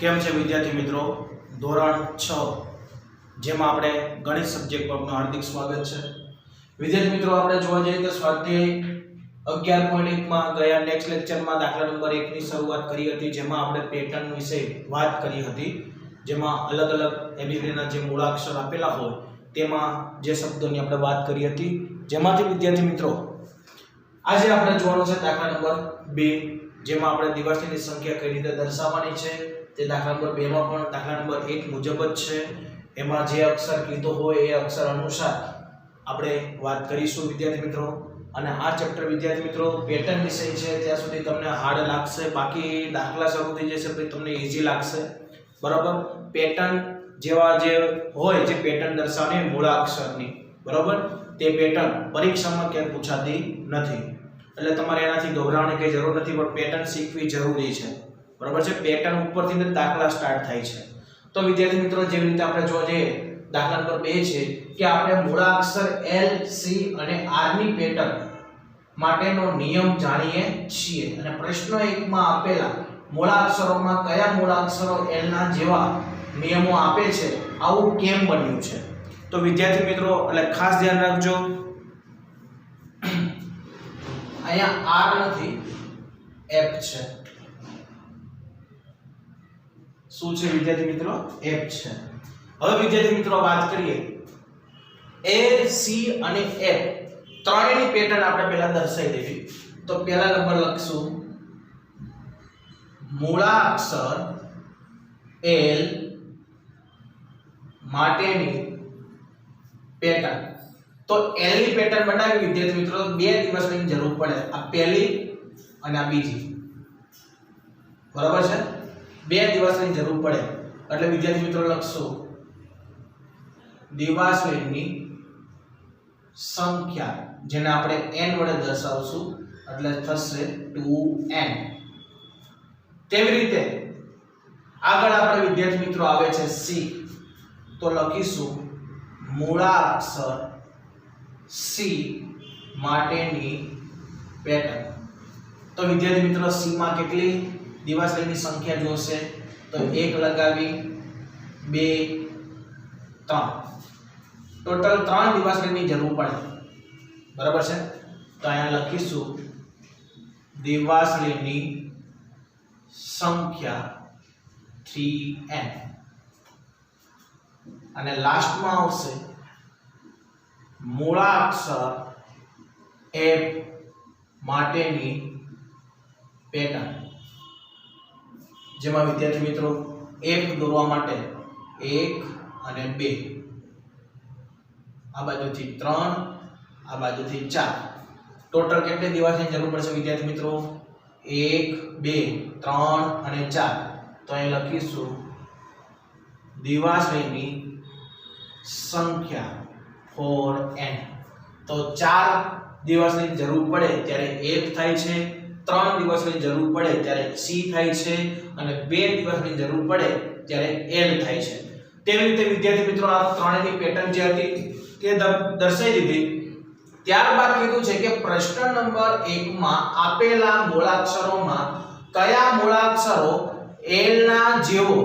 કેમ છે વિદ્યાર્થી મિત્રો? ધોરણ 6 જેમાં આપણે ગણિત સબ્જેક્ટ પરનું હાર્દિક સ્વાગત છે. વિદ્યાર્થી મિત્રો, આપણે જોવા જઈએ તો સ્વાધ્યાય 11.1 માં ગયા નેક્સ્ટ લેક્ચરમાં દાખલા નંબર 1 ની શરૂઆત કરી હતી, જેમાં આપણે પેટર્ન વિશે વાત કરી હતી, જેમાં અલગ અલગ એબીસીડીના જે મૂળાક્ષર આપેલા હોય તેમાં જે શબ્દોની આપણે વાત કરી હતી, જેમાંથી વિદ્યાર્થી મિત્રો આજે આપણે જોવાનું છે દાખલા નંબર 2, જેમાં આપણે દિવસની સંખ્યા કઈ રીતે દર્શાવવાની છે તે દાખલા નંબર 2 માં પણ દાખલા નંબર 1 મુજબ જ છે. એમાં જે અક્ષર કીધો હોય એ અક્ષર અનુસાર આપણે વાત કરીશું વિદ્યાર્થી મિત્રો. અને આ ચેપ્ટર વિદ્યાર્થી મિત્રો પેટર્ન વિષય છે, ત્યાં સુધી તમને હાર્ડ લાગશે, બાકી દાખલા શરૂ થઈ જશે પછી તમને ઈઝી લાગશે. બરાબર? પેટર્ન જેવા જે હોય, જે પેટર્ન દર્શાવની મૂળાક્ષરની, બરાબર, તે પેટર્ન પરીક્ષામાં ક્યાંય પૂછાતી નથી, એટલે તમારે એનાથી ગભરાવાની કઈ જરૂર નથી, પણ પેટર્ન શીખવી જરૂરી છે. બરાબર છે? પેટર્ન ઉપરથી જ દાખલા સ્ટાર્ટ થાય છે. તો વિદ્યાર્થી મિત્રો, જેવી રીતે આપણે જોવા જઈએ દાખલા નંબર 2 છે કે આપણે મૂળાક્ષર L, C અને R ની પેટર્ન માટેનો નિયમ જાણીએ છીએ, અને પ્રશ્ન 1 માં આપેલા મૂળાક્ષરોમાં કયા મૂળાક્ષરો L ના જેવા નિયમો આપે છે, આવું કેમ બન્યું છે? તો વિદ્યાર્થી મિત્રો એટલે ખાસ ધ્યાન રાખજો, અહીંયા R નથી, F છે. શું છે વિદ્યાર્થી મિત્રો? F છે. હવે વિદ્યાર્થી મિત્રો વાત કરીએ A, C અને F ત્રણેયની પેટર્ન આપણે પહેલા દર્શાવી દેવી. તો પહેલા નંબર લખશું મૂળાક્ષર L માટેની પેટર્ન. તો L ની પેટર્ન બનાવી વિદ્યાર્થી મિત્રો બે દિવસની જરૂર પડે, આ પહેલી અને આ બીજી. બરાબર છે? બે દિવસની જરૂર પડે એટલે વિદ્યાર્થી મિત્રો લખશું દિવસની સંખ્યા, જેને આપણે n વડે દર્શાવશું, એટલે થશે 2n. તેવી રીતે આગળ આપણે વિદ્યાર્થી મિત્રો આવે છે C, તો લખીશું મૂળાક્ષર C માટેની પેટર્ન. તો વિદ્યાર્થી મિત્રો C માં કેટલી દિવસની સંખ્યા જોશે? તો 1 લગાવી 2 3, ટોટલ 3 દિવસની જરૂર પડે. બરાબર છે? તો અહીંયા લખીશું દિવસની સંખ્યા 3n, અને લાસ્ટમાં આવશે મૂળાક્ષર F માટેની પેટર્ન, જેમાં વિદ્યાર્થી મિત્રો F દોરવા માટે 1 અને 2, આ બાજુથી 3, આ બાજુથી 4, ટોટલ કેટલી દિવસની જરૂર પડશે વિદ્યાર્થી મિત્રો? 1 2 3 અને 4. તો અહીં લખીશું દિવસની સંખ્યા 4n. તો 4 દિવસની જરૂર પડે ત્યારે F થાય છે, 3 દિવસની જરૂર પડે ત્યારે C થાય છે, અને 2 દિવસની જરૂર પડે ત્યારે L થાય છે. તેવી રીતે વિદ્યાર્થી મિત્રો આ ત્રણેયની પેટર્ન જે હતી તે દર્શાવી દીધી. ત્યારબાદ કીધું છે કે પ્રશ્ન નંબર 1 માં આપેલા મૂળાક્ષરોમાં કયા મૂળાક્ષરો L ના જેવો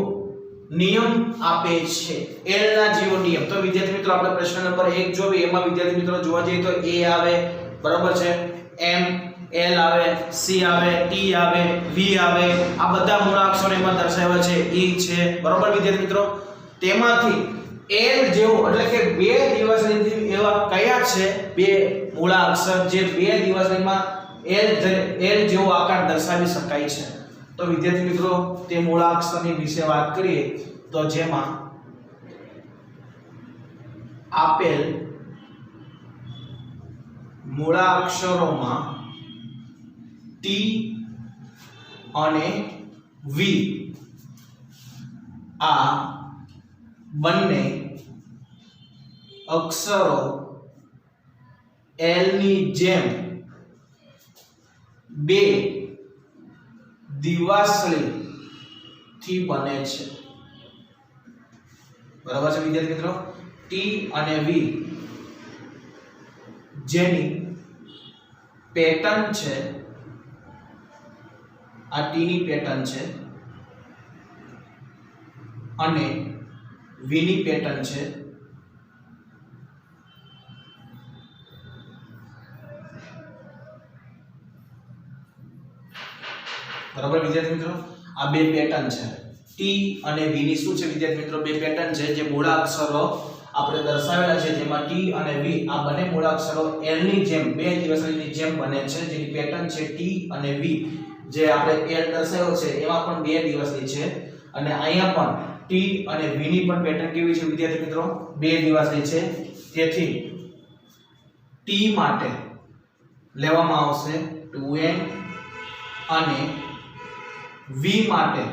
નિયમ આપે છે? L ના જેવો નિયમ. તો વિદ્યાર્થી મિત્રો આપણે પ્રશ્ન નંબર 1 જોઈએ, એમાં વિદ્યાર્થી મિત્રો જોવા જઈએ તો A આવે, બરાબર છે, M, L આવે, C આવે, T આવે, V આવે, આ બધા મૂળાક્ષરો એમાં દર્શાવ્યા છે, E છે. બરાબર વિદ્યાર્થી મિત્રો? તેમાંથી L જેવો એટલે કે બે દિવસની એવા કયા છે બે મૂળાક્ષર જે બે દિવસનીમાં L જેવો આકાર દર્શાવી શકાય છે? તો વિદ્યાર્થી મિત્રો તે મૂળાક્ષરની વિશે વાત કરીએ તો જેમાં આપેલ મૂળાક્ષરોમાં T અને V આ બંને અક્ષરો L ની જેમ બે દિવાસળી થી બને છે. બરાબર છે વિદ્યાર્થી મિત્રો? T અને V જેની પેટર્ન છે, આ T ની પેટર્ન છે, અને V ની પેટર્ન છે બરાબર વિદ્યાર્થી મિત્રો આ બે પેટર્ન છે T અને V ની શું છે વિદ્યાર્થી મિત્રો બે પેટર્ન છે જે મૂળાક્ષરો આપણે દર્શાવેલા છે જેમાં T અને V આ બંને મૂળાક્ષરો L ની જેમ બે દિવસની જેમ બને છે જેની પેટર્ન છે T અને V જે આપણે L દર્શાવ્યો છે એમાં પણ બે દિવસની છે અને અહીંયા પણ T અને V ની પણ પેટર્ન કેવી છે વિદ્યાર્થી મિત્રો બે દિવસની છે તેથી T માટે લેવામાં આવશે 2n અને V માટે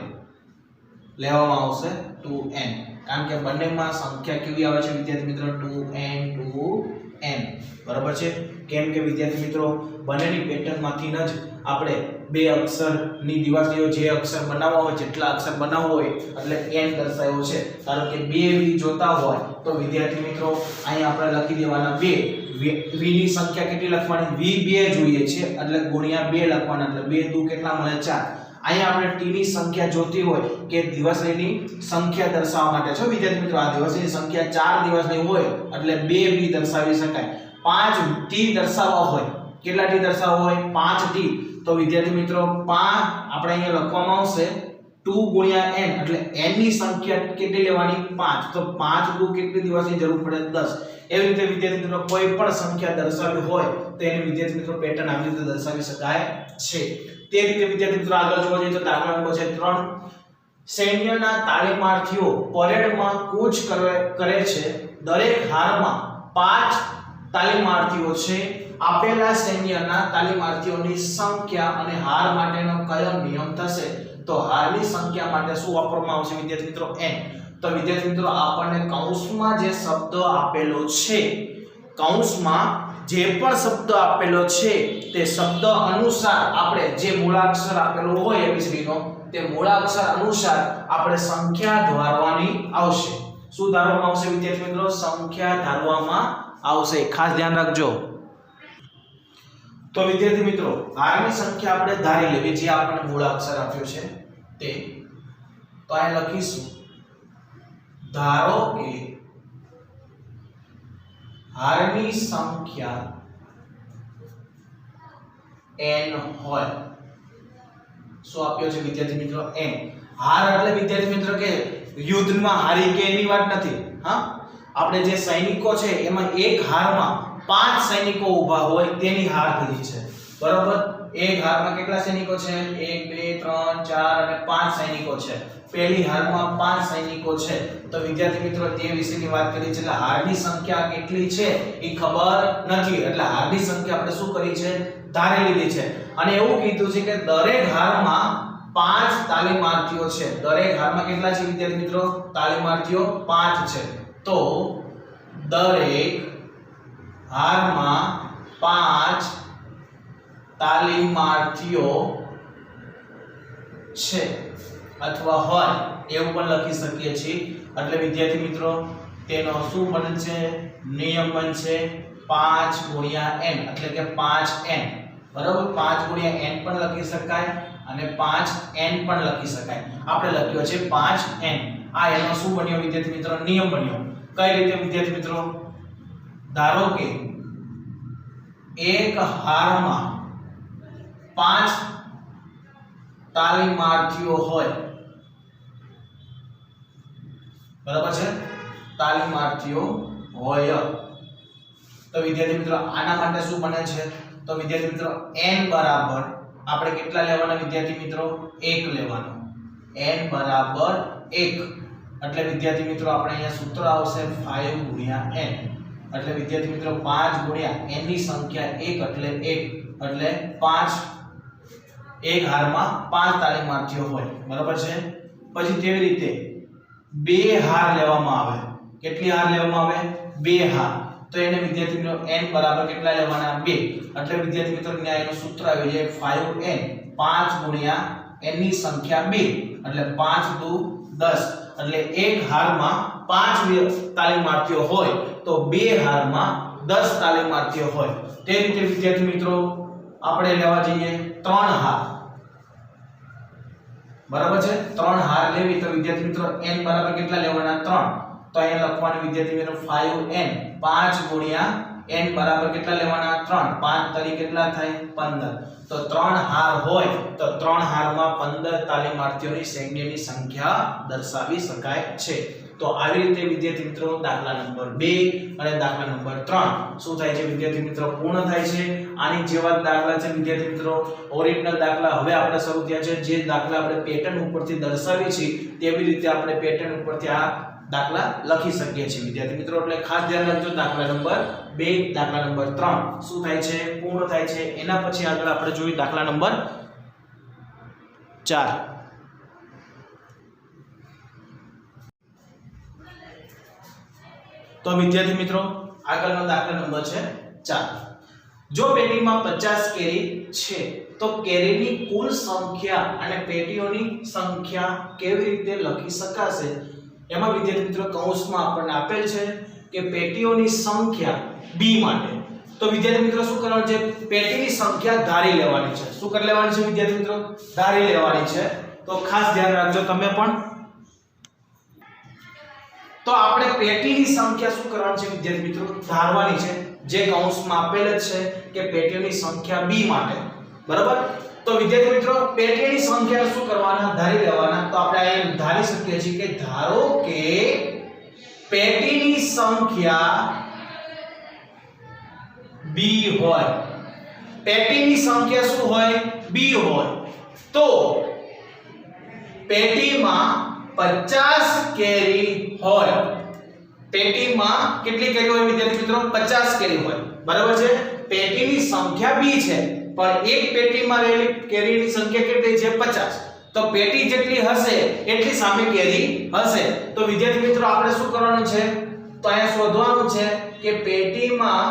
લેવામાં આવશે 2n કારણ કે બંનેમાં સંખ્યા કેવી આવે છે વિદ્યાર્થી મિત્રો 2n બરાબર છે કેમ કે વિદ્યાર્થી મિત્રો બંનેની પેટર્નમાંથી જ આપણે બે અક્ષરની દિવાસળીઓ જે અક્ષર બનાવવા હોય જેટલા અક્ષર બનાવવા હોય એટલે n દર્શાવ્યો છે કારણ કે બે v જોતા હોય તો વિદ્યાર્થી મિત્રો અહીં આપણે લખી દેવાના બે v ની સંખ્યા કેટલી લખવાની v 2 જોઈએ છે એટલે ગુણ્યા 2 લખવાના એટલે 2 દુ કેટલા મળે 4 અહીં આપણે t ની સંખ્યા જોતી હોય કે દિવસની સંખ્યા દર્શાવવા માટે છો વિદ્યાર્થી મિત્રો આ દિવસની સંખ્યા 4 દિવસની હોય એટલે 2 v દર્શાવી શકાય 5 t દર્શાવવા હોય કેટલા t દર્શાવવા હોય 5 t તો વિદ્યાર્થી મિત્રો 5 આપણે અહીંયા લખવામાં આવશે 2 ગુણ્યા n એટલે n ની સંખ્યા કેટલી લેવાની 5 તો 5 દુ કેટલી દિવસની જરૂર પડે 10 એવી રીતે વિદ્યાર્થી મિત્રો કોઈ પણ સંખ્યા દર્શાવવી હોય તો એને વિદ્યાર્થી મિત્રો પેટર્ન આવી રીતે દર્શાવી શકાય છે તે રીતે વિદ્યાર્થી મિત્રો આગળ જોવા જઈએ તો દાખલા નંબર છે 3 સૈન્યના તાલીમાર્થીઓ પરેડમાં કૂચ કરે છે દરેક હારમાં 5 તાલીમાર્થીઓ છે આપેલા સૈન્યના તાલીમાર્થીઓની સંખ્યા અને હાર માટેનો કયો નિયમ થશે તો હારની સંખ્યા માટે શું વાપરવામાં આવશે વિદ્યાર્થી મિત્રો n તો વિદ્યાર્થી મિત્રો આપણને કૌંસમાં જે શબ્દ આપેલો છે કૌંસમાં જે પણ શબ્દ આપેલો છે તે શબ્દ અનુસાર આપણે જે મૂળાક્ષર આપેલો હોય એબીસીડીનો તે મૂળાક્ષર અનુસાર આપણે સંખ્યા ધારવાની આવશે શું ધારવામાં આવશે વિદ્યાર્થી મિત્રો સંખ્યા ધારવામાં આવશે ખાસ ધ્યાન રાખજો તો વિદ્યાર્થી મિત્રો હારની સંખ્યા આપણે ધારી લેવી જે આપણને મૂળાક્ષર આપ્યો છે તે તો અહીં લખીશું ધારો કે હારની સંખ્યા n હોય શું આપ્યો છે વિદ્યાર્થી મિત્રો n હાર એટલે વિદ્યાર્થી મિત્રો કે યુદ્ધમાં હારી કે એની વાત નથી હા આપણે જે સૈનિકો છે એમાં એક હારમાં 5 સૈનિકો ઊભા હોય તેની હાર કીધી છે બરાબર એક હારમાં કેટલા સૈનિકો છે 1 2 3 4 અને 5 સૈનિકો છે પહેલી હારમાં 5 સૈનિકો છે તો વિદ્યાર્થી મિત્રો તે વિશેની વાત કરી છે એટલે હારની સંખ્યા કેટલી છે એ ખબર નથી એટલે હારની સંખ્યા આપણે શું કરી છે ધારી લીધી છે અને એવું કીધું છે કે દરેક હારમાં 5 તાલીમાર્થીઓ છે દરેક હારમાં કેટલા છે વિદ્યાર્થી મિત્રો તાલીમાર્થીઓ 5 છે તો દરેક હારમાં 5 તાલીમાર્થીઓ છે અથવા હોય એવું પણ લખી શકીએ છીએ એટલે વિદ્યાર્થી મિત્રો તેનો શું બનશે નિયમ બનશે 5 ગુણ્યા n એટલે કે 5n બરાબર 5 ગુણ્યા n પણ લખી શકાય અને 5n પણ લખી શકાય આપણે લખ્યો છે 5n આ એનો શું બન્યો વિદ્યાર્થી મિત્રો નિયમ બન્યો કઈ રીતે વિદ્યાર્થી મિત્રો ધારો કે એક હારમાં 5 તાલીમાર્થીઓ હોય બરાબર છે તાલીમાર્થીઓ હોય તો વિદ્યાર્થી મિત્રો આના માટે શું બને છે તો વિદ્યાર્થી મિત્રો n બરાબર આપણે કેટલા લેવાના વિદ્યાર્થી મિત્રો 1 લેવાનો n બરાબર 1 એટલે વિદ્યાર્થી મિત્રો આપણે અહીંયા સૂત્ર આવશે 5 ગુણ્યા n એટલે વિદ્યાર્થી મિત્રો 5 ગુણ્યા n ની સંખ્યા 1 એટલે 1 એટલે 5 એક હારમાં 5 તાલીમાર્થીઓ હોય બરાબર છે પછી કેવી રીતે બે હાર લેવામાં આવે કેટલી હાર લેવામાં આવે બે હાર તો એને વિદ્યાર્થી મિત્રો n બરાબર કેટલા લેવાના 2 એટલે વિદ્યાર્થી મિત્રો ન્યાયનું સૂત્ર આવી જાય 5n 5 ગુણ્યા n ની સંખ્યા 2 એટલે 5 દુ 10 એટલે એક હારમાં 5 તાલીમાર્થીઓ હોય તો બે હારમાં 10 તાલીમાર્થીઓ હોય તે રીતે વિદ્યાર્થી મિત્રો આપણે લેવા જઈએ 3 હાર બરાબર છે 3 હાર લેવી તો વિદ્યાર્થી મિત્રો n બરાબર કેટલા લેવાના 3 તો અહીંયા લખવાનું વિદ્યાર્થી મિત્રો 5n 5 ગુણ્યા n બરાબર કેટલા લેવાના 3 5 તરી કેટલા થાય 15 તો 3 હાર હોય તો 3 હારમાં 15 તાલીમાર્થીઓની સૈન્યની સંખ્યા દર્શાવી શકાય છે તો આવી રીતે વિદ્યાર્થી મિત્રો દાખલા નંબર 2 અને દાખલા નંબર 3 શું થાય છે વિદ્યાર્થી મિત્રો પૂર્ણ થાય છે આની જેવા દાખલા છે વિદ્યાર્થી મિત્રો ઓરિજિનલ દાખલા હવે આપણે શરૂ થયા છે જે દાખલા આપણે પેટર્ન ઉપરથી દર્શાવી છે તેવી રીતે આપણે પેટર્ન ઉપરથી આ દાખલા લખી શકીએ છીએ વિદ્યાર્થી મિત્રો એટલે ખાસ ધ્યાન રાખજો દાખલા નંબર 2 દાખલા નંબર 3 શું થાય છે પૂર્ણ થાય છે એના પછી આગળ આપણે જોઈએ દાખલા નંબર 4 તો વિદ્યાર્થી મિત્રો આગળનો દાખલા નંબર છે 4 જો પેટીમાં 50 કેરી છે તો કેરીની કુલ સંખ્યા અને પેટીઓની સંખ્યા કેવી રીતે લખી શકાશે એમાં વિદ્યાર્થી મિત્રો કૌંસમાં આપણને આપેલ છે કે પેટીઓની સંખ્યા b માટે તો વિદ્યાર્થી મિત્રો શું કરવાનું છે પેટીની સંખ્યા ધારી લેવાની છે શું કરી લેવાની છે વિદ્યાર્થી મિત્રો ધારી લેવાની છે તો ખાસ ધ્યાન રાખજો તમે પણ તો આપણે પેટીની સંખ્યા શું કરવાની છે વિદ્યાર્થી મિત્રો ધારવાની છે જે કૌંસમાં આપેલ જ છે કે પેટીઓની સંખ્યા b માટે બરાબર તો વિદ્યાર્થી મિત્રો પેટીની સંખ્યા શું કરવાના ધારી લેવાના તો આપણે અહીં ધારી શકીએ છીએ કે ધારો કે પેટીની સંખ્યા b હોય પેટીની સંખ્યા શું હોય b હોય તો પેટીમાં 50 કેરી હોય પેટીમાં કેટલી કેરી હોય વિદ્યાર્થી મિત્રો 50 કેરી હોય બરાબર છે પેટીની સંખ્યા b છે પણ એક પેટીમાં રહેલી કેરીની સંખ્યા કેટલી છે 50 તો પેટી જેટલી હશે એટલી સામે કેરી હશે તો વિદ્યાર્થી મિત્રો આપણે શું કરવાનું છે તો અહીંયા શોધવાનું છે કે પેટીમાં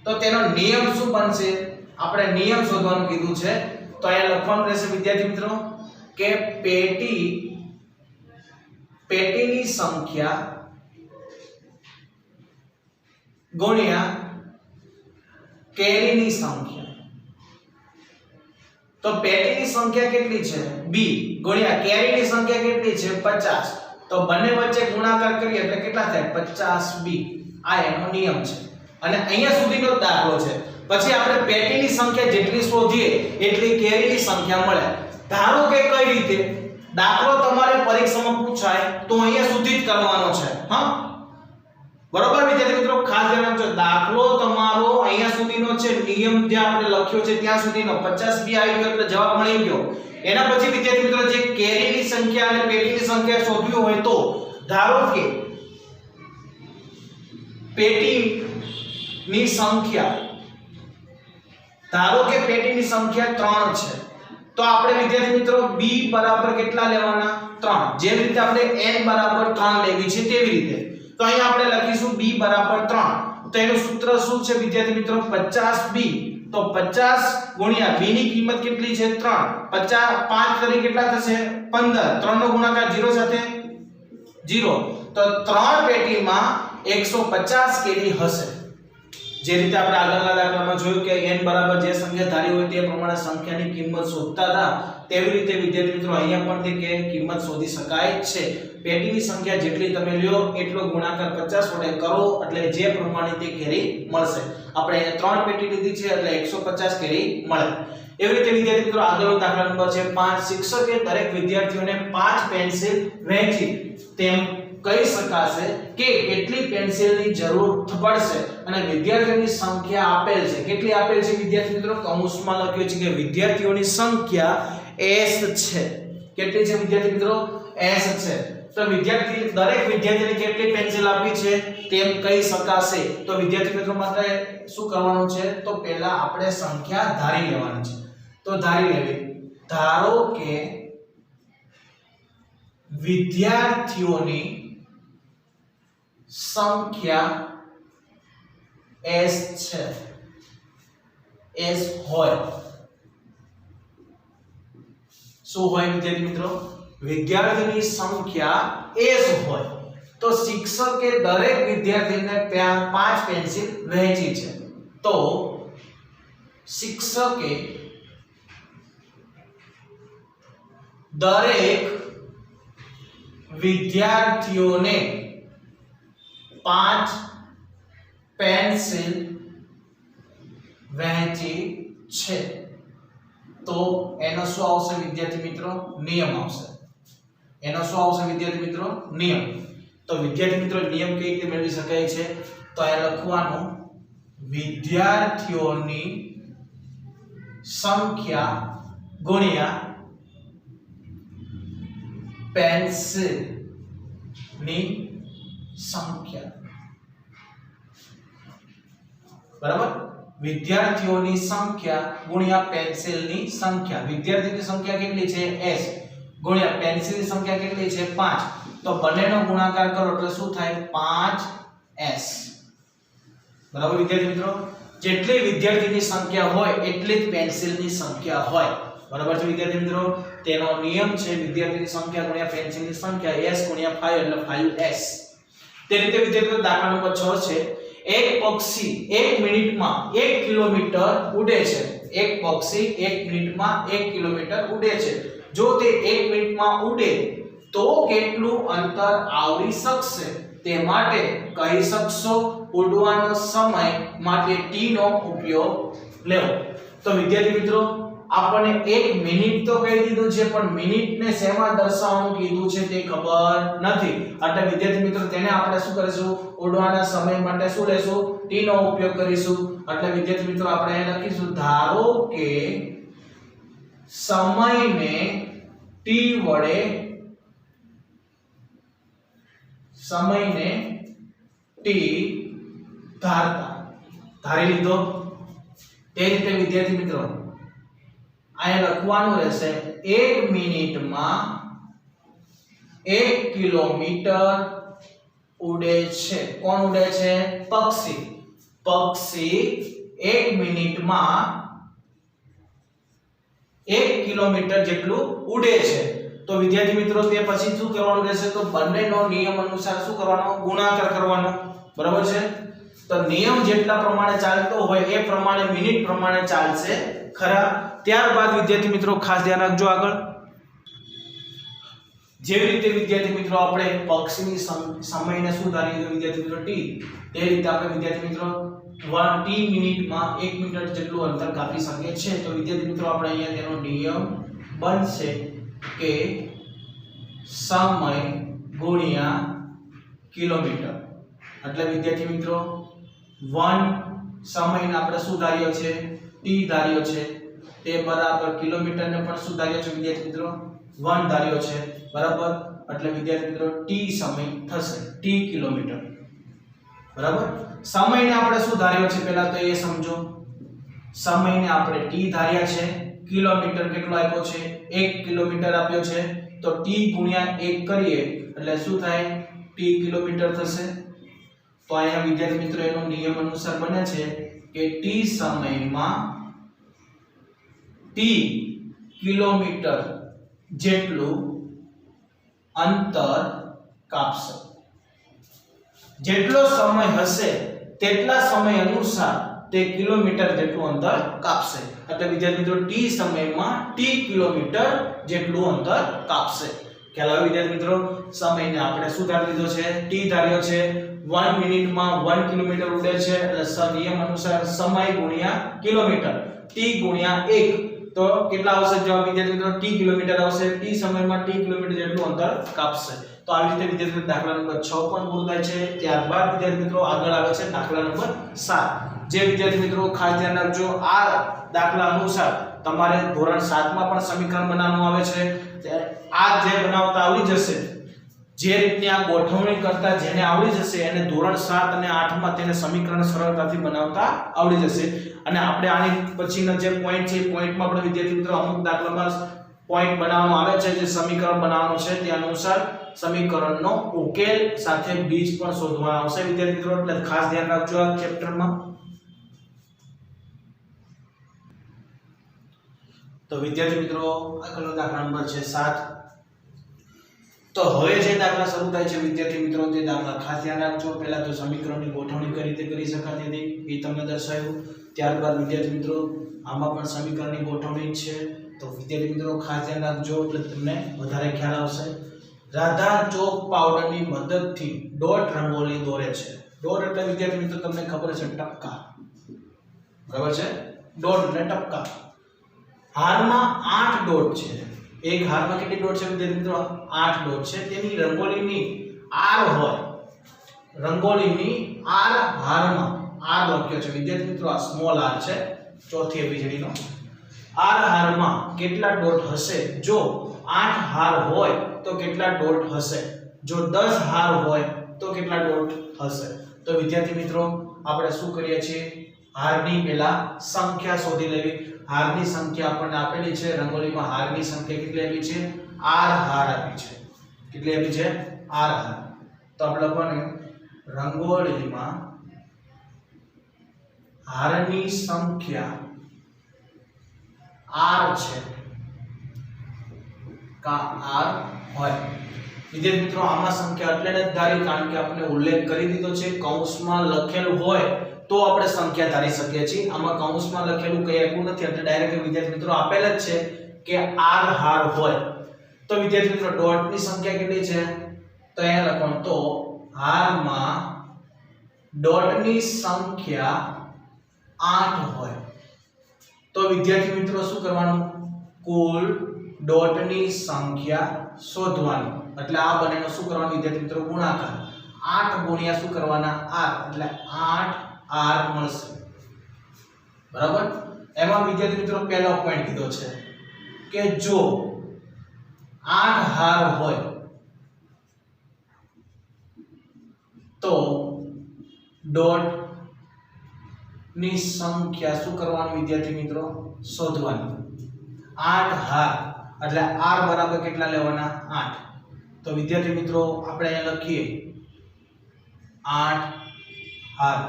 તો તેનો નિયમ શું બનશે આપણે નિયમ શોધવાનું કીધું છે તો અહીંયા લખવાનું રહેશે વિદ્યાર્થી મિત્રો કે પેટીની સંખ્યા ગુણ્યા કેરીની સંખ્યા તો પેટીની સંખ્યા કેટલી છે b ગુણ્યા કેરીની સંખ્યા કેટલી છે 50 તો બંને વચ્ચે ગુણાકાર કરીએ એટલે કેટલા થાય 50b આ એનો નિયમ છે અને અહીંયા સુધીનો દાખલો છે પછી આપણે પેટીની સંખ્યા જેટલી શોધીએ એટલી કેરીની સંખ્યા મળે ધારો કે કઈ રીતે દાખલો તમારે પરીક્ષામાં પૂછાય તો અહીંયા સુધી જ કરવાનો છે હા બરોબર વિદ્યાર્થી મિત્રો ખાસ ધ્યાન રાખજો દાખલો તમારો અહીંયા સુધીનો છે નિયમ જે આપણે લખ્યો છે ત્યાં સુધીનો 50 બી આવી ગયો એટલે જવાબ મળી ગયો એના પછી વિદ્યાર્થી મિત્રો જે કેરીની સંખ્યા અને પેટીની સંખ્યા શોધવી હોય તો ધારો કે પેટીની સંખ્યા 3 છે તો આપણે વિદ્યાર્થી મિત્રો b બરાબર કેટલા લેવાના 3 જે રીતે આપણે n બરાબર 3 લેવી છે તેવી રીતે તો અહીં આપણે લખીશું b બરાબર 3 તો એનું સૂત્ર શું છે વિદ્યાર્થી મિત્રો 50b તો 50 ગુણ્યા b ની કિંમત કેટલી છે 3 50 5 તરી કેટલા થશે 15 3 નો ગુણાકાર 0 સાથે 0 તો 3 પેટીમાં 150 કેરી હશે જે રીતે આપણે આગળના દાખલામાં જોયું કે n બરાબર જે સંખ્યા ધારી હોય તે પ્રમાણે સંખ્યાની કિંમત શોધતા હતા તેવી રીતે વિદ્યાર્થી મિત્રો અહીંયા પણ તે કે કિંમત શોધી શકાય છે પેટીની સંખ્યા જેટલી તમે લ્યો એટલો ગુણાકાર 50 વડે કરો એટલે જે પ્રમાણે તે કેરી મળશે આપણે અહીંયા 3 પેટી લીધી છે એટલે 150 કેરી મળે એવી રીતે વિદ્યાર્થી મિત્રો આગળનો દાખલા નંબર છે 5 શિક્ષકે દરેક વિદ્યાર્થીઓને 5 પેન્સિલ વહેંચી તેમ કહી શકાશે કે કેટલી પેન્સિલની જરૂર પડશે અને વિદ્યાર્થીઓની સંખ્યા આપેલ છે કેટલી આપેલ છે વિદ્યાર્થી મિત્રો કૌંસમાં લખ્યું છે કે વિદ્યાર્થીઓની સંખ્યા s છે કેટલી છે વિદ્યાર્થી મિત્રો s છે તો દરેક વિદ્યાર્થીને કેટલી પેન્સિલ આપી છે તેમ કહી શકાશે તો વિદ્યાર્થી મિત્રો માટે શું કરવાનું છે તો પહેલા આપણે સંખ્યા ધારી લેવાની છે તો ધારી લેવી ધારો કે વિદ્યાર્થીઓની સંખ્યા s છે s હોય શું હોય વિદ્યાર્થી મિત્રો વિદ્યાર્થીની સંખ્યા s હોય તો શિક્ષકે દરેક વિદ્યાર્થીને 5 પેન્સિલ વહેંચી છે તો શિક્ષકે દરેક વિદ્યાર્થીઓને 5 પેન્સિલ વહેંચી છે તો એનો શું આવશે વિદ્યાર્થી મિત્રો નિયમ આવશે એનો શું આવશે વિદ્યાર્થી મિત્રો નિયમ તો વિદ્યાર્થી મિત્રો નિયમ કઈ રીતે મેળવી શકાય છે તો આ લખવાનું વિદ્યાર્થીઓની સંખ્યા ગુણ્યા પેન્સિલ ની સંખ્યા બરાબર વિદ્યાર્થીઓની સંખ્યા ગુણ્યા પેન્સિલની સંખ્યા વિદ્યાર્થીની સંખ્યા કેટલી છે s ગુણ્યા પેન્સિલની સંખ્યા કેટલી છે 5 તો બંનેનો ગુણાકાર કરો એટલે શું થાય 5s બરાબર વિદ્યાર્થી મિત્રો જેટલી વિદ્યાર્થીની સંખ્યા હોય એટલી જ પેન્સિલની સંખ્યા હોય બરાબર છે વિદ્યાર્થી મિત્રો તેનો નિયમ છે વિદ્યાર્થીની સંખ્યા ગુણ્યા પેન્સિલની સંખ્યા s ગુણ્યા 5 એટલે 5s તે રીતે વિદ્યાર્થીઓ દાખલા નંબર 6 છે એક પક્ષી 1 મિનિટમાં 1 કિલોમીટર ઉડે છે એક પક્ષી 1 મિનિટમાં 1 કિલોમીટર ઉડે છે જો તે 1 મિનિટમાં ઉડે તો કેટલું અંતર આવરી શકશે તે માટે કહી શકશો ઉડવાનો સમય માટે t નો ઉપયોગ લેવો તો વિદ્યાર્થી મિત્રો આપણને 1 મિનિટ તો કહી દીધું છે પણ મિનિટને શેમાં દર્શાવવાનું કીધું છે તે ખબર નથી એટલે વિદ્યાર્થી મિત્રો તેને આપણે શું કરીશું ઉડવાના સમય માટે શું લેશું t નો ઉપયોગ કરીશું એટલે વિદ્યાર્થી મિત્રો આપણે અહીં લખીશું ધારો કે સમયને t વડે ધારી લીધો તે રીતે વિદ્યાર્થી મિત્રો અહીં લખવાનું રહેશે 1 મિનિટમાં 1 કિલોમીટર ઉડે છે કોણ ઉડે છે પક્ષી 1 મિનિટમાં 1 કિલોમીટર જેટલું ઉડે છે તો વિદ્યાર્થી મિત્રો તે પછી શું કરવાનું રહેશે તો બંનેનો નિયમ અનુસાર શું કરવાનો ગુણાકાર કરવાનો બરાબર છે તો નિયમ જેટલા પ્રમાણે ચાલતો હોય એ પ્રમાણે મિનિટ પ્રમાણે ચાલશે ખરા ત્યારબાદ વિદ્યાર્થી મિત્રો ખાસ ધ્યાન રાખજો આગળ જેવી રીતે વિદ્યાર્થી મિત્રો આપણે પક્ષીની સમયને શું ધારી લીધો વિદ્યાર્થી મિત્રો t તે રીતે આપણે વિદ્યાર્થી મિત્રો 1 t મિનિટમાં 1 મીટર જેટલું અંતર કાપી શકીએ છીએ તો વિદ્યાર્થી મિત્રો આપણે અહીંયા તેનો નિયમ બનશે કે સમય ગુણ્યા કિલોમીટર એટલે વિદ્યાર્થી મિત્રો 1 સમયને આપણે શું ધાર્યો છે t ધાર્યો છે તે બરાબર કિલોમીટરને પણ શું ધાર્યો છે વિદ્યાર્થી મિત્રો 1 ધાર્યો છે બરાબર એટલે વિદ્યાર્થી મિત્રો t સમય થશે t કિલોમીટર બરાબર સમયને આપણે શું ધાર્યો છે પહેલા તો એ સમજો સમયને આપણે t ધાર્યા છે કિલોમીટર કેટલો આપ્યો છે 1 કિલોમીટર આપ્યો છે તો t ગુણ્યા 1 કરીએ એટલે શું થાય t કિલોમીટર થશે તો અહીંયા વિદ્યાર્થી મિત્રો એનો નિયમ અનુસાર બને છે કે t સમયમાં t કિલોમીટર જેટલું અંતર કાપશે જેટલો સમય હશે તેટલા સમય અનુસાર તે કિલોમીટર જેટલું અંતર કાપશે એટલે વિદ્યાર્થી મિત્રો t સમયમાં t કિલોમીટર જેટલું અંતર કાપશે ખ્યાલ આવે વિદ્યાર્થી મિત્રો સમયને આપણે શું ધારી લીધો છે t ધાર્યો છે 1 મિનિટમાં 1 કિલોમીટર ઉડે છે એટલે નિયમ અનુસાર સમય ગુણ્યા કિલોમીટર t ગુણ્યા 1 તો કેટલા આવશે જવાબ વિદ્યાર્થી મિત્રો t કિલોમીટર આવશે t સમયમાં t કિલોમીટર જેટલું અંતર કાપશે તો આવી રીતે વિદ્યાર્થી દાખલા નંબર 6 પણ પૂરો થાય છે ત્યારબાદ વિદ્યાર્થી મિત્રો આગળ આવે છે દાખલા નંબર 7 જે વિદ્યાર્થી મિત્રો ખાસ ધ્યાન રાખજો આ દાખલા અનુસાર તમારે ધોરણ 7 માં પણ સમીકરણ બનાવવાનું આવે છે આ જે બનાવતા આવડી જશે જે રીતની આ ગોઠવણી કરતા જેને આવડી જશે એને ધોરણ 7 અને 8 માં તેને સમીકરણ સરળતાથી બનાવતા આવડી જશે અને આપણે આની પછીનો જે પોઈન્ટ છે પોઈન્ટમાં આપણે વિદ્યાર્થી મિત્રો અમુક દાખલામાં પોઈન્ટ બનાવવાનો આવે છે જે સમીકરણ બનાવવાનું છે તે અનુસાર સમીકરણનો ઉકેલ સાથે બીજ પણ શોધવાના આવશે વિદ્યાર્થી મિત્રો એટલે ખાસ ધ્યાન રાખજો આ ચેપ્ટરમાં તો વિદ્યાર્થી મિત્રો આગળનો દાખલા નંબર છે 7 તો હવે જે દાખલા શરૂ થાય છે વિદ્યાર્થી મિત્રો તે દાખલા ખાસ ધ્યાન રાખજો પહેલા તો સમીકરણની ગોઠવણી કઈ રીતે કરી શકાતી હતી એ તમને દર્શાવ્યું ત્યારબાદ વિદ્યાર્થી મિત્રો આમાં પણ સમીકરણની ગોઠવણી છે। તો વિદ્યાર્થી મિત્રો ખાસ ધ્યાન રાખજો એટલે તમને વધારે ખ્યાલ આવશે। રાધા ચોક પાવડરની મદદથી ડોટ રંગોળી દોરે છે। ડોટ એટલે વિદ્યાર્થી મિત્રો તમને ખબર છે ટપકા, બરાબર છે? ડોટ એટલે ટપકા। હારમાં 8 ડોટ છે। એક હારમાં કેટલી ડોટ છે વિદ્યાર્થી મિત્રો? 8 ડોટ છે। તેની રંગોળીની આર હોય, રંગોળીની આર હારમાં આર લખ્યો છે વિદ્યાર્થી મિત્રો, આ સ્મોલ આર છે ચોથી એબીસીડી નો। આર હારમાં કેટલા ડોટ હશે? જો 8 હાર હોય તો કેટલા ડોટ હશે? જો 10 હાર હોય તો કેટલા ડોટ હશે? તો વિદ્યાર્થી મિત્રો આપણે શું કરીએ છીએ? હારની પહેલા સંખ્યા શોધી લેવી। હારની સંખ્યા આપણને આપેલી છે, રંગોળીમાં હારની સંખ્યા કેટલી આપી છે? 8 હાર આપી છે। કેટલી આપી છે? 8 હાર। તો આપણે લખવાનું રંગોળીમાં હારની સંખ્યા r છે કા r હોય। વિદ્યાર્થી મિત્રો આમાં સંખ્યા એટલે જ ધારી કારણ કે આપણે ઉલ્લેખ કરી દીધો છે, કૌંસમાં લખેલું હોય તો આપણે સંખ્યા ધારી શકીએ છીએ। આમાં કૌંસમાં લખેલું કઈ આપ્યું નથી એટલે ડાયરેક્ટ વિદ્યાર્થી મિત્રો આપેલ જ છે કે r હાર હોય। તો વિદ્યાર્થી મિત્રો ડોટની સંખ્યા કેટલી છે? તો અહીંયા લખવાનું તો હારમાં ડોટની સંખ્યા 8 હોય। તો વિદ્યાર્થી મિત્રો શું કરવાનું? કુલ ડોટની સંખ્યા શોધવાની। એટલે આ બંનેનો શું કરવાનું વિદ્યાર્થી મિત્રો? ગુણાકાર। 8 ગુણ્યા શું કરવાના? r, એટલે 8r મળશે, બરાબર? એમાં વિદ્યાર્થી મિત્રો પહેલો પોઈન્ટ કીધો છે કે જો 8 હાર હોય તો ડોટ ની સંખ્યા શું કરવાની વિદ્યાર્થી મિત્રો? શોધવાની। 8 હાર એટલે r બરાબર કેટલા લેવાના? 8। તો વિદ્યાર્થી મિત્રો આપણે અહીંયા લખીએ 8 હાર,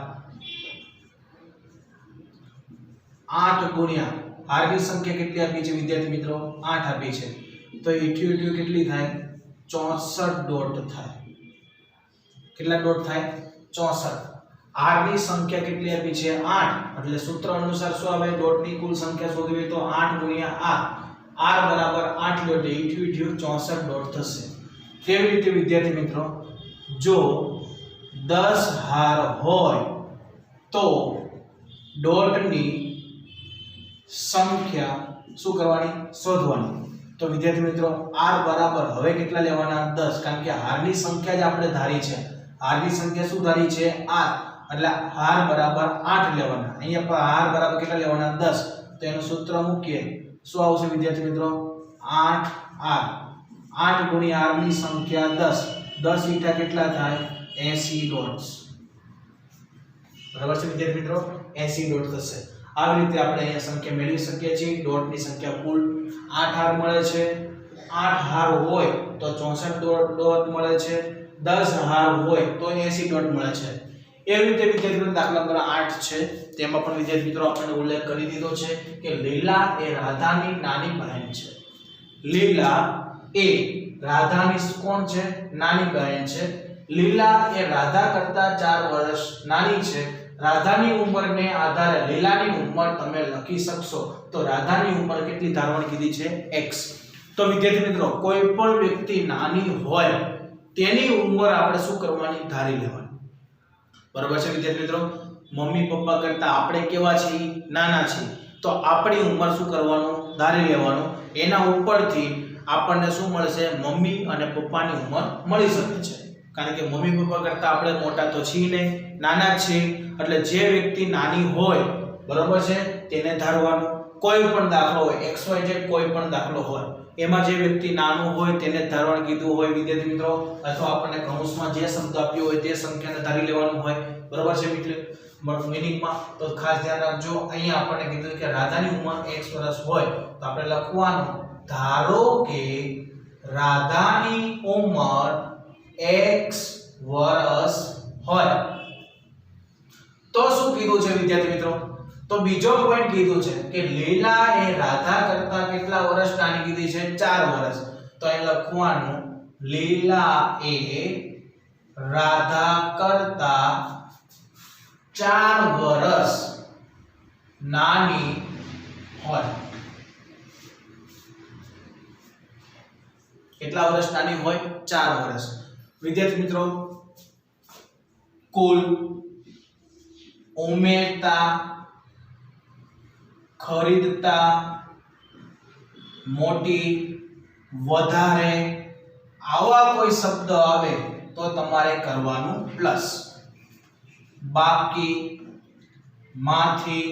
8 ગુણ્યા હારની સંખ્યા કેટલી આપી છે વિદ્યાર્થી મિત્રો? 8 આપી છે। તો 88 કેટલી થાય? 64 ડોટ થાય। કેટલા ડોટ થાય? 64। r ની સંખ્યા કેટલી આપી છે? 8, એટલે સૂત્ર અનુસાર શું આવે? ડોટની કુલ સંખ્યા શોધવી તો 8 ગુણ્યા r બરાબર 8 લો એટલે 64 ડોટ થશે। કેવી રીતે વિદ્યાર્થી મિત્રો? જો 10 હાર હોય તો ડોટની સંખ્યા શું કરવાની? શોધવાની। તો વિદ્યાર્થી મિત્રો r બરાબર હવે કેટલા લેવાના? 10, કારણ કે હારની સંખ્યા જ આપણે ધારી છે। હારની સંખ્યા શું ધારી છે? r, એટલે હાર બરાબર 8 લેવાના। અહીંયા પર હાર બરાબર કેટલા લેવાના? 10। તો એનું સૂત્ર મૂકીએ શું આવશે વિદ્યાર્થી મિત્રો? 8r, 8 ગુણ્યા r ની સંખ્યા 10, 10 ઈટા કેટલા થાય? 80 ડોટ્સ, બરાબર છે વિદ્યાર્થી મિત્રો? 80 ડોટ થશે। આવી રીતે આપણે અહીંયા સંખ્યા મેળવી શકીએ છીએ। ડોટની સંખ્યા કુલ 8 હાર મળે છે। 8 હાર હોય તો 64 ડોટ મળે છે। 10 હાર હોય તો 80 ડોટ મળે છે। એવી રીતે વિદ્યાર્થી મિત્રો દાખલા નંબર 8 છે તેમાં પણ વિદ્યાર્થી મિત્રો આપણે ઉલ્લેખ કરી દીધો છે કે લીલા એ રાધાની નાની બહેન છે। લીલા એ રાધાની કોણ છે? નાની બહેન છે। લીલા એ રાધા કરતા 4 વર્ષ નાની છે। રાધાની ઉંમરને આધારે લીલાની ઉંમર તમે લખી શકશો। તો રાધાની ઉંમર કેટલી ધારવાની કીધી છે? x। તો વિદ્યાર્થી મિત્રો કોઈ પણ વ્યક્તિ નાની હોય તેની ઉંમર આપણે શું કરવાની? ધારી લેવાની, બરાબર છે વિદ્યાર્થી મિત્રો? મમ્મી પપ્પા કરતા આપણે કેવા છીએ? નાના છીએ। તો આપણી ઉંમર શું કરવાનું? ધારી લેવાનું। એના ઉપરથી આપણને શું મળશે? મમ્મી અને પપ્પાની ઉંમર મળી શકે છે, કારણ કે મમ્મી પપ્પા કરતા આપણે મોટા તો છીએ નહીં, નાના જ છીએ। એટલે જે વ્યક્તિ નાની હોય, બરાબર છે, તેને ધારવાનું। કોઈ પણ દાખલો હોય, xyz કોઈ પણ દાખલો હોય, એમાં જે વ્યક્તિ નાનું હોય તેને ધારવાનું કીધું હોય વિદ્યાર્થી મિત્રો, અથવા આપણને કૌંસમાં જે શબ્દ આપ્યો હોય તે સંખ્યાને ધારી લેવાનું હોય, બરાબર છે મિત્રો? મીનિંગમાં તો ખાસ ધ્યાન રાખજો। અહીંયા આપણને કીધું કે રાધાની ઉંમર x વર્ષ હોય તો આપણે લખવાનું ધારો કે રાધાની ઉંમર x વર્ષ હોય। તો શું કીધું છે વિદ્યાર્થી મિત્રો? તો બીજો પોઈન્ટ કીધું છે કે લીલા એ રાધા કરતા કેટલા વર્ષ નાની કીધી છે? 4 વર્ષ। તો અહીં લખવાનું લીલા એ રાધા કરતા 4 વર્ષ નાની હોય. કેટલા વર્ષ નાની હોય? 4 વર્ષ. વિદ્યાર્થી મિત્રો, કુલ ઉમેરતા, ખરીદતા, મોટી, વધારે આવા કોઈ શબ્દ આવે તો તમારે કરવાનું પ્લસ. બાકી, માંથી,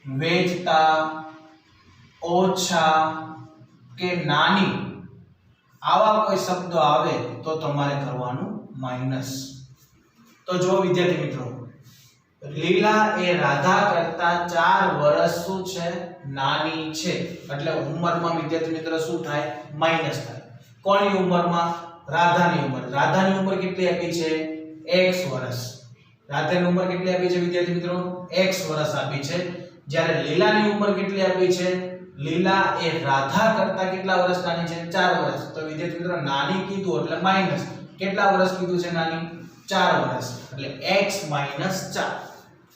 વેચતા, ઓછા કે નાની આવા કોઈ શબ્દ આવે તો તમારે કરવાનું માઈનસ. તો જો વિદ્યાર્થી મિત્રો, લીલા એ રાધા કરતા 4 વર્ષ શું છે? નાની છે. એટલે ઉંમરમાં વિદ્યાર્થી મિત્રો શું થાય? માઈનસ થાય. કોની ઉંમરમાં? રાધાની ઉંમર. રાધાની ઉંમર કેટલી આપી છે? x વર્ષ. રાધાની ઉંમર કેટલી આપી છે વિદ્યાર્થી મિત્રો? x વર્ષ આપી છે. જ્યારે લીલાની ઉંમર કેટલી આપી છે? લીલા એ રાધા કરતા કેટલા વર્ષ નાની છે? 4 વર્ષ. તો વિદ્યાર્થી મિત્રો નાની કીધું એટલે માઈનસ. કેટલા વર્ષ કીધું છે નાની? 4 વર્ષ. એટલે x - 4.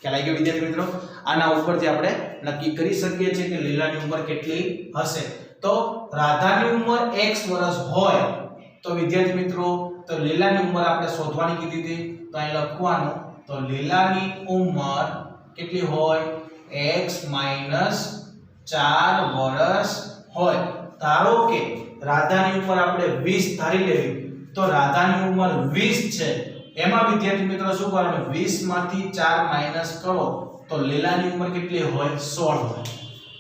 ખ્યાલ આવી ગયો વિદ્યાર્થી મિત્રો? આના ઉપરથી આપણે નક્કી કરી શકીએ છીએ કે લીલાની ઉંમર કેટલી હશે. તો રાધાની ઉંમર x વર્ષ હોય તો વિદ્યાર્થી મિત્રો, તો લીલાની ઉંમર આપણે શોધવાની કીધી હતી. તો અહીં લખવાનું, તો લીલાની ઉંમર કેટલી હોય? x - 4 વર્ષ હોય. ધારો કે રાધાની ઉંમર આપણે 20 ધારી લેવી, તો રાધાની ઉંમર 20 છે. એમાં વિદ્યાર્થી મિત્રો શું કરવાનું? 20 માંથી 4 માઈનસ કરો તો લીલાની ઉંમર કેટલી હોય? 16 હોય.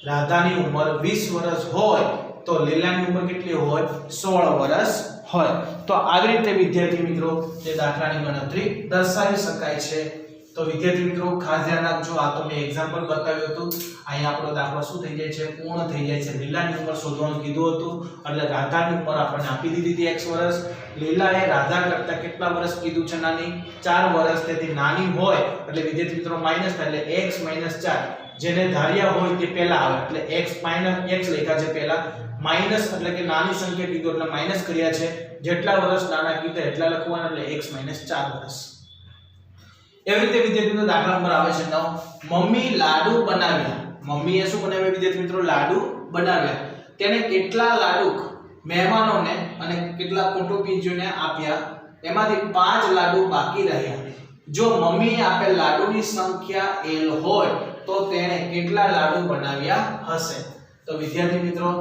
રાધાની ઉંમર 20 વર્ષ હોય તો લીલાની ઉંમર કેટલી હોય? 16 વર્ષ હોય. તો આવી રીતે વિદ્યાર્થી મિત્રો તે દાખલાની ગણતરી દર્શાવી શકાય છે. તો વિદ્યાર્થી મિત્રો ખાસ ધ્યાન રાખજો. આ તો મેં એક્ઝામ્પલ બતાવ્યું હતું. અહીં આપણો દાખલો શું થઈ જાય છે? પૂર્ણ થઈ જાય છે. લીલાની ઉંમર શોધવાનું કીધું હતું એટલે રાધાની ઉંમર આપણને આપી દીધી હતી x વર્ષ. લીલા એ રાધા કરતા કેટલા વર્ષ કીધું છે? નાની, 4 વર્ષ. તેથી નાની હોય એટલે વિદ્યાર્થી મિત્રો માઈનસ થાય એટલે x - 4. જેને ધાર્યા હોય તે પહેલા આવે એટલે x લખ્યા છે પહેલા. માઈનસ એટલે કે નાની સંખ્યા કીધું એટલે માઈનસ કર્યા છે. જેટલા વર્ષ નાના કીધા એટલા લખવાના એટલે x - 4 વર્ષ. એવી રીતે વિદ્યાર્થી મિત્રો દાખલા નંબર આવે છે 9. મમ્મી લાડુ બનાવ્યા. મમ્મીએ શું બનાવ્યા વિદ્યાર્થી મિત્રો? લાડુ બનાવ્યા. તેને કેટલા લાડુ મહેમાનોને અને કેટલા કુટુંબીજોને આપ્યા? એમાંથી 5 લાડુ બાકી રહ્યા. જો મમ્મીએ આપેલ લાડુની સંખ્યા l હોય તો તેણે કેટલા લાડુ બનાવ્યા હશે? તો વિદ્યાર્થી મિત્રો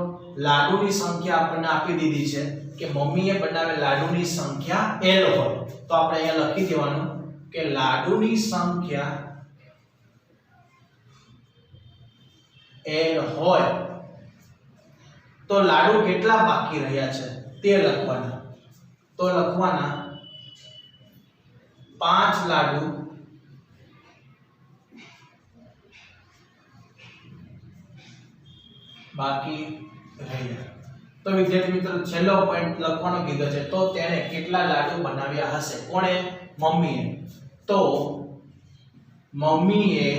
લાડુની સંખ્યા આપણને આપી દીધી છે કે મમ્મીએ બનાવેલ લાડુની સંખ્યા l હોય. તો આપણે અહીંયા લખી દેવાનું કે લાડુની સંખ્યા l હોય તો લાડુ કેટલા બાકી રહ્યા છે તે લખવાના. તો લખવાના 5 લાડુ બાકી રહ્યા. તો વિદ્યાર્થી મિત્રો છેલ્લો પોઈન્ટ લખવાનો કીધો છે. તો તેણે કેટલા લાડુ બનાવ્યા હશે? કોણે? મમ્મીએ. તો મમ્મીએ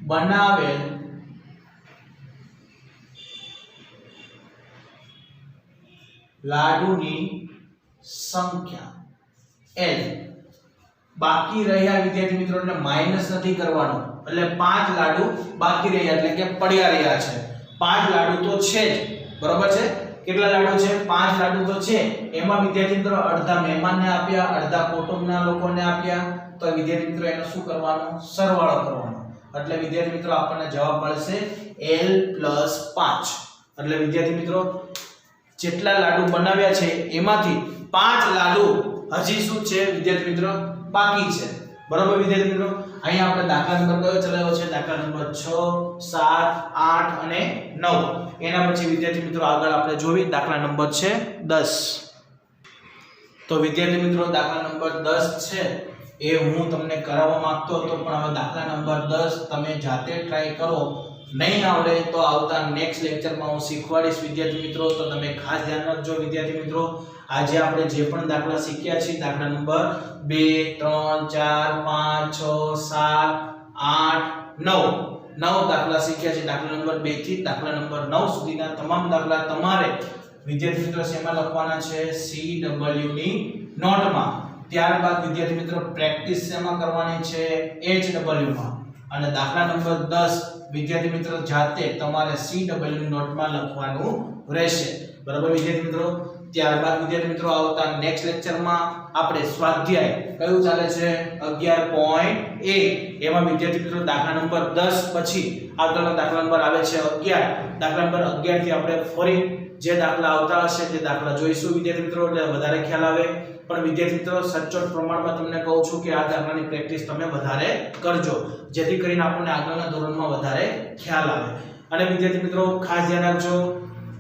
બનાવેલ લાડુની સંખ્યા l. બાકી રહ્યા વિદ્યાર્થી મિત્રો એટલે માઈનસ નથી કરવાનું. એટલે 5 લાડુ બાકી રહ્યા એટલે કે પડ્યા રહ્યા છે. 5 લાડુ તો છે જ, બરોબર છે? કેટલા લાડુ છે? 5 લાડુ તો છે. એમાં વિદ્યાર્થી મિત્રો અડધા મહેમાનને આપ્યા, અડધા કુટુંબના લોકોને આપ્યા. તો વિદ્યાર્થી મિત્રો એનો શું કરવાનું? સરવાળો કરવાનો. એટલે વિદ્યાર્થી મિત્રો આપણને જવાબ મળશે l + 5. એટલે વિદ્યાર્થી મિત્રો જેટલા લાડુ બનાવ્યા છે એમાંથી 5 લાડુ હજી શું છે વિદ્યાર્થી મિત્રો? બાકી છે. બરોબર વિદ્યાર્થી મિત્રો? અહીંયા આપણે દાખલા નંબર કયો ચલાવ્યો છે? દાખલા નંબર 6, 7, 8 અને 9. એના પછી વિદ્યાર્થી મિત્રો આગળ આપણે જોઈએ દાખલા નંબર છે 10. તો વિદ્યાર્થી મિત્રો દાખલા નંબર 10 છે એ હું તમને કરાવવા માંગતો હતો, પણ હવે દાખલા નંબર 10 તમે જાતે ટ્રાય કરો. નહીં આવડે તો આવતા નેક્સ્ટ લેક્ચરમાં હું શીખવાડીશ વિદ્યાર્થી મિત્રો. તો તમે ખાસ ધ્યાન રાખજો વિદ્યાર્થી મિત્રો. આજે આપણે જે પણ દાખલા શીખ્યા છે દાખલા નંબર 2, 3, 4, 5, 6, 7, 8, 9 દાખલા શીખ્યા છે. દાખલા નંબર 2 થી દાખલા નંબર 9 સુધીના તમામ દાખલા તમારે વિદ્યાર્થી મિત્રો શેમાં લખવાના છે? CW ની નોટમાં. ત્યારબાદ વિદ્યાર્થી મિત્રો પ્રેક્ટિસ શેમાં કરવાની છે? HW માં. અને દાખલા નંબર 10 વિદ્યાર્થી મિત્રો જાતે તમારે CW નોટમાં લખવાનું રહેશે. બરાબર વિદ્યાર્થી મિત્રો. ત્યારબાદ વિદ્યાર્થી મિત્રો આવતા નેક્સ્ટ લેક્ચરમાં આપણે સ્વાધ્યાય કયું ચાલે છે 11.1 એમાં વિદ્યાર્થી મિત્રો દાખલા નંબર 10 પછી આગળનો દાખલા નંબર આવે છે 11. દાખલા નંબર 11 થી આપણે ફરી જે દાખલા આવતા હશે તે દાખલા જોઈશું વિદ્યાર્થી મિત્રો, એટલે વધારે ખ્યાલ આવે. પણ વિદ્યાર્થી મિત્રો સચોટ પ્રમાણમાં તમને કહું છું કે આ દાખલાની પ્રેક્ટિસ તમે વધારે કરજો, જેથી કરીને આપણને આગળના ધોરણમાં વધારે ખ્યાલ આવે. અને વિદ્યાર્થી મિત્રો ખાસ ધ્યાન રાખજો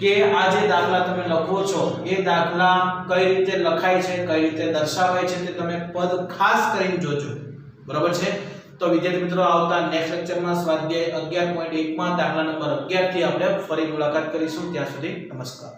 કે આ જે દાખલા તમે લખો છો એ દાખલા કઈ રીતે લખાય છે, કઈ રીતે દર્શાવાય છે તે તમે પદ ખાસ કરીને જોજો. બરાબર છે. તો વિદ્યાર્થી મિત્રો આવતા નેક્સ્ટ લેક્ચરમાં સ્વાધ્યાય 11.1 માં દાખલા નંબર 11 થી આપણે ફરી મુલાકાત કરીશું. ત્યાં સુધી નમસ્કાર.